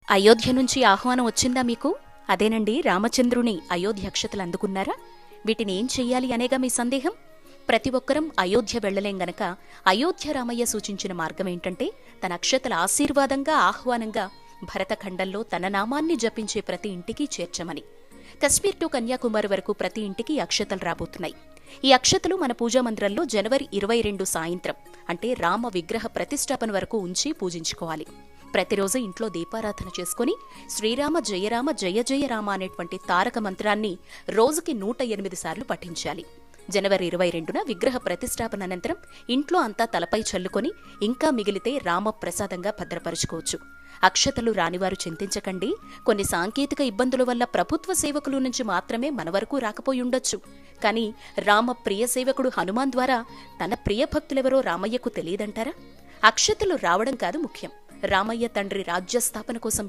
అయోధ్య నుంచి ఆహ్వానం వచ్చిందా మీకు? అదేనండి, రామచంద్రుని అయోధ్య అక్షతలు అందుకున్నారా? వీటిని ఏం చెయ్యాలి అనేగా మీ సందేహం? ప్రతి ఒక్కరం అయోధ్య వెళ్లలేం గనక అయోధ్య రామయ్య సూచించిన మార్గమేంటంటే తన అక్షతల ఆశీర్వాదంగా ఆహ్వానంగా భరతఖండంలో తన నామాన్ని జపించే ప్రతి ఇంటికి చేర్చమని. కశ్మీర్ టు కన్యాకుమారి వరకు ప్రతి ఇంటికి అక్షతలు రాబోతున్నాయి. ఈ అక్షతలు మన పూజామందిరంలో జనవరి 22 సాయంత్రం అంటే రామ విగ్రహ ప్రతిష్టాపన వరకు ఉంచి పూజించుకోవాలి. ప్రతిరోజు ఇంట్లో దీపారాధన చేసుకుని శ్రీరామ జయరామ జయ జయ రామ అనేటువంటి తారక మంత్రాన్ని రోజుకి 108 సార్లు పఠించాలి. జనవరి 22న విగ్రహ ప్రతిష్టాపన అనంతరం ఇంట్లో అంతా తలపై చల్లుకొని ఇంకా మిగిలితే రామ ప్రసాదంగా భద్రపరుచుకోవచ్చు. అక్షతలు రానివారు చింతించకండి. కొన్ని సాంకేతిక ఇబ్బందుల వల్ల ప్రభుత్వ సేవకుల నుంచి మాత్రమే మన వరకు రాకపోయుండొచ్చు. కానీ రామ ప్రియ సేవకుడు హనుమాన్ ద్వారా తన ప్రియ భక్తులెవరో రామయ్యకు తెలియదంటారా? అక్షతలు రావడం కాదు ముఖ్యం. రామయ్య తండ్రి రాజ్యస్థాపన కోసం